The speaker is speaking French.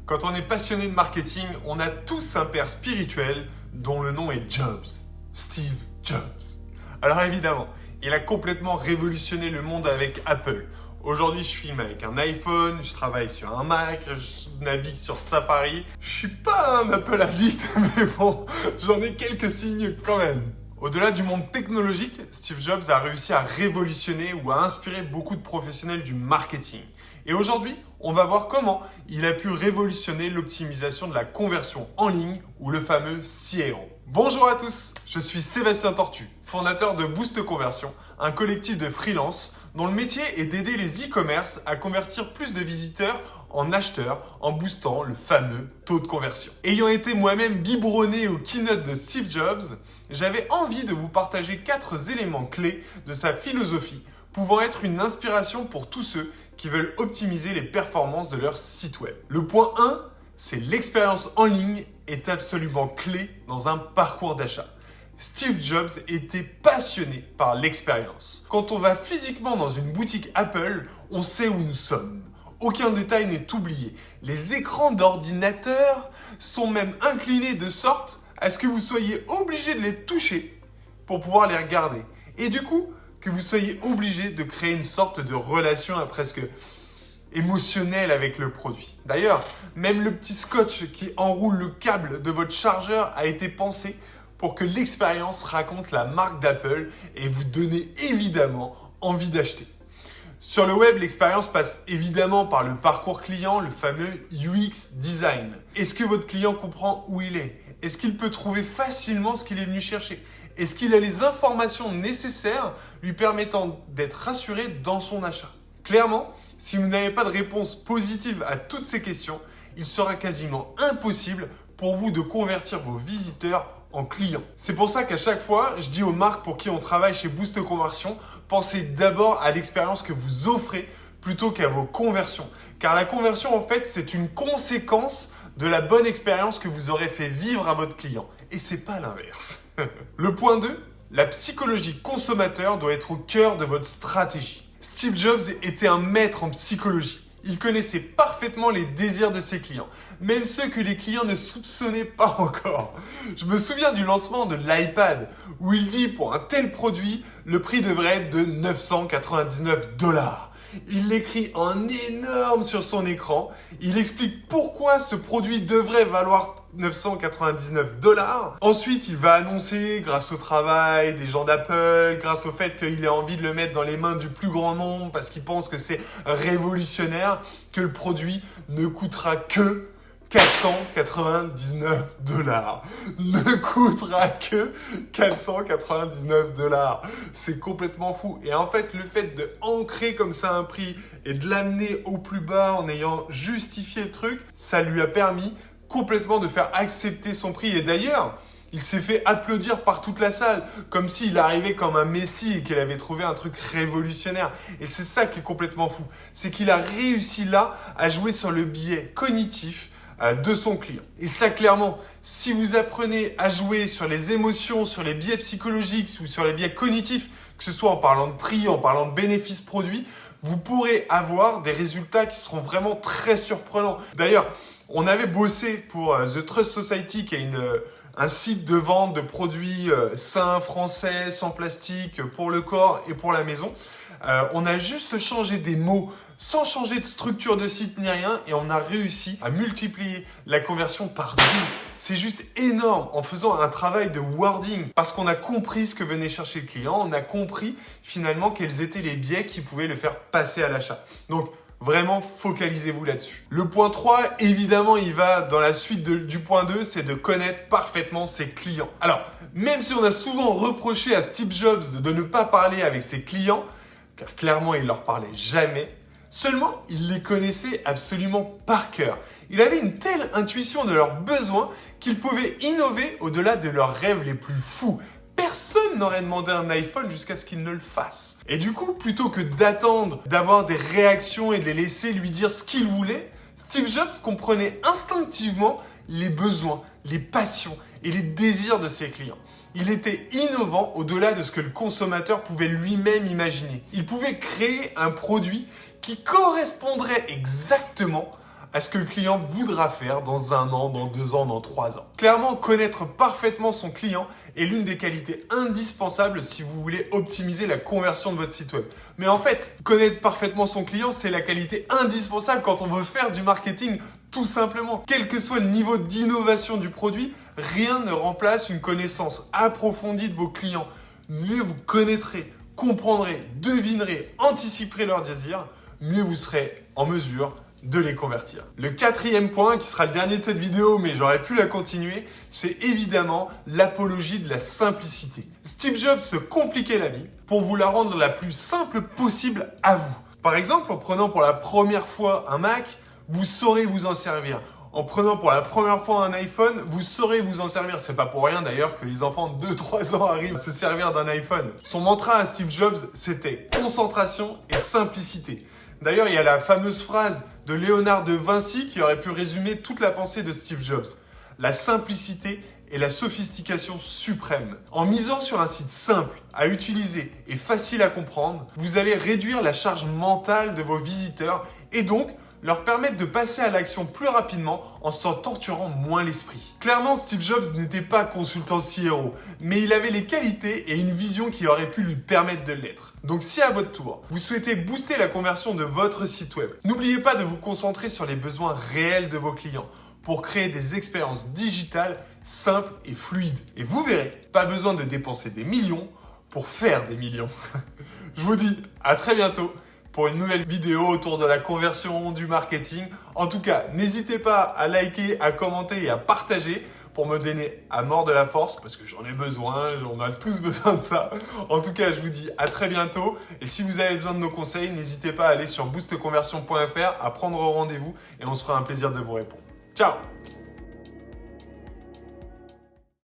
Quand on est passionné de marketing, on a tous un père spirituel dont le nom est Jobs, Steve Jobs. Alors évidemment, il a complètement révolutionné le monde avec Apple. Aujourd'hui, je filme avec un iPhone, je travaille sur un Mac, je navigue sur Safari. Je suis pas un Apple addict, mais bon, j'en ai quelques signes quand même. Au-delà du monde technologique, Steve Jobs a réussi à révolutionner ou à inspirer beaucoup de professionnels du marketing. Et aujourd'hui, on va voir comment il a pu révolutionner l'optimisation de la conversion en ligne ou le fameux CRO. Bonjour à tous, je suis Sébastien Tortu, fondateur de Boost Conversion, un collectif de freelance dont le métier est d'aider les e-commerce à convertir plus de visiteurs en acheteurs en boostant le fameux taux de conversion. Ayant été moi-même biberonné au keynote de Steve Jobs, j'avais envie de vous partager 4 éléments clés de sa philosophie pouvant être une inspiration pour tous ceux qui veulent optimiser les performances de leur site web. Le point 1, c'est l'expérience en ligne est absolument clé dans un parcours d'achat. Steve Jobs était passionné par l'expérience. Quand on va physiquement dans une boutique Apple, on sait où nous sommes. Aucun détail n'est oublié. Les écrans d'ordinateur sont même inclinés de sorte à ce que vous soyez obligé de les toucher pour pouvoir les regarder. Et du coup, que vous soyez obligé de créer une sorte de relation presque émotionnelle avec le produit. D'ailleurs, même le petit scotch qui enroule le câble de votre chargeur a été pensé pour que l'expérience raconte la marque d'Apple et vous donner évidemment envie d'acheter. Sur le web, l'expérience passe évidemment par le parcours client, le fameux UX design. Est-ce que votre client comprend où il est ? Est-ce qu'il peut trouver facilement ce qu'il est venu chercher ? Est-ce qu'il a les informations nécessaires lui permettant d'être rassuré dans son achat ? Clairement, si vous n'avez pas de réponse positive à toutes ces questions, il sera quasiment impossible pour vous de convertir vos visiteurs en clients. C'est pour ça qu'à chaque fois, je dis aux marques pour qui on travaille chez Boost Conversion, pensez d'abord à l'expérience que vous offrez plutôt qu'à vos conversions. Car la conversion, en fait, c'est une conséquence de la bonne expérience que vous aurez fait vivre à votre client. Et c'est pas l'inverse. Le point 2, la psychologie consommateur doit être au cœur de votre stratégie. Steve Jobs était un maître en psychologie. Il connaissait parfaitement les désirs de ses clients, même ceux que les clients ne soupçonnaient pas encore. Je me souviens du lancement de l'iPad, où il dit pour un tel produit, le prix devrait être de 999 $. Il l'écrit en énorme sur son écran. Il explique pourquoi ce produit devrait valoir 999 $. Ensuite, il va annoncer, grâce au travail des gens d'Apple, grâce au fait qu'il a envie de le mettre dans les mains du plus grand nombre parce qu'il pense que c'est révolutionnaire, que le produit ne coûtera que 499 $. Ne coûtera que 499 $. C'est complètement fou. Et en fait, le fait de ancrer comme ça un prix et de l'amener au plus bas en ayant justifié le truc, ça lui a permis complètement de faire accepter son prix. Et d'ailleurs, il s'est fait applaudir par toute la salle, comme s'il arrivait comme un messie et qu'il avait trouvé un truc révolutionnaire. Et c'est ça qui est complètement fou. C'est qu'il a réussi là à jouer sur le biais cognitif de son client. Et ça, clairement, si vous apprenez à jouer sur les émotions, sur les biais psychologiques ou sur les biais cognitifs, que ce soit en parlant de prix, en parlant de bénéfices produits, vous pourrez avoir des résultats qui seront vraiment très surprenants. D'ailleurs, on avait bossé pour The Trust Society, qui est un site de vente de produits sains, français, sans plastique, pour le corps et pour la maison. On a juste changé des mots sans changer de structure de site ni rien et on a réussi à multiplier la conversion par 2. C'est juste énorme en faisant un travail de wording parce qu'on a compris ce que venait chercher le client, on a compris finalement quels étaient les biais qui pouvaient le faire passer à l'achat. Donc, vraiment, focalisez-vous là-dessus. Le point 3, évidemment, il va dans la suite du point 2, c'est de connaître parfaitement ses clients. Alors, même si on a souvent reproché à Steve Jobs de ne pas parler avec ses clients, car clairement, il leur parlait jamais, seulement, il les connaissait absolument par cœur. Il avait une telle intuition de leurs besoins qu'il pouvait innover au-delà de leurs rêves les plus fous. Personne n'aurait demandé un iPhone jusqu'à ce qu'il ne le fasse. Et du coup, plutôt que d'attendre, d'avoir des réactions et de les laisser lui dire ce qu'il voulait, Steve Jobs comprenait instinctivement les besoins, les passions et les désirs de ses clients. Il était innovant au-delà de ce que le consommateur pouvait lui-même imaginer. Il pouvait créer un produit qui correspondrait exactement à ce que le client voudra faire dans 1 an, dans 2 ans, dans 3 ans. Clairement, connaître parfaitement son client est l'une des qualités indispensables si vous voulez optimiser la conversion de votre site web. Mais en fait, connaître parfaitement son client, c'est la qualité indispensable quand on veut faire du marketing, tout simplement. Quel que soit le niveau d'innovation du produit, rien ne remplace une connaissance approfondie de vos clients. Mieux vous connaîtrez, comprendrez, devinerez, anticiperez leurs désirs, mieux vous serez en mesure de les convertir. Le 4e point, qui sera le dernier de cette vidéo, mais j'aurais pu la continuer, c'est évidemment l'apologie de la simplicité. Steve Jobs se compliquait la vie pour vous la rendre la plus simple possible à vous. Par exemple, en prenant pour la première fois un Mac, vous saurez vous en servir. En prenant pour la première fois un iPhone, vous saurez vous en servir. C'est pas pour rien d'ailleurs que les enfants de 2-3 ans arrivent à se servir d'un iPhone. Son mantra à Steve Jobs, c'était concentration et simplicité. D'ailleurs, il y a la fameuse phrase de Léonard de Vinci qui aurait pu résumer toute la pensée de Steve Jobs. La simplicité est la sophistication suprême. En misant sur un site simple à utiliser et facile à comprendre, vous allez réduire la charge mentale de vos visiteurs et donc leur permettre de passer à l'action plus rapidement en s'en torturant moins l'esprit. Clairement, Steve Jobs n'était pas consultant CRO, mais il avait les qualités et une vision qui aurait pu lui permettre de l'être. Donc si à votre tour, vous souhaitez booster la conversion de votre site web, n'oubliez pas de vous concentrer sur les besoins réels de vos clients pour créer des expériences digitales simples et fluides. Et vous verrez, pas besoin de dépenser des millions pour faire des millions. Je vous dis à très bientôt pour une nouvelle vidéo autour de la conversion du marketing. En tout cas, n'hésitez pas à liker, à commenter et à partager pour me donner à mort de la force parce que j'en ai besoin, on a tous besoin de ça. En tout cas, je vous dis à très bientôt et si vous avez besoin de nos conseils, n'hésitez pas à aller sur boostconversion.fr, à prendre rendez-vous et on se fera un plaisir de vous répondre. Ciao!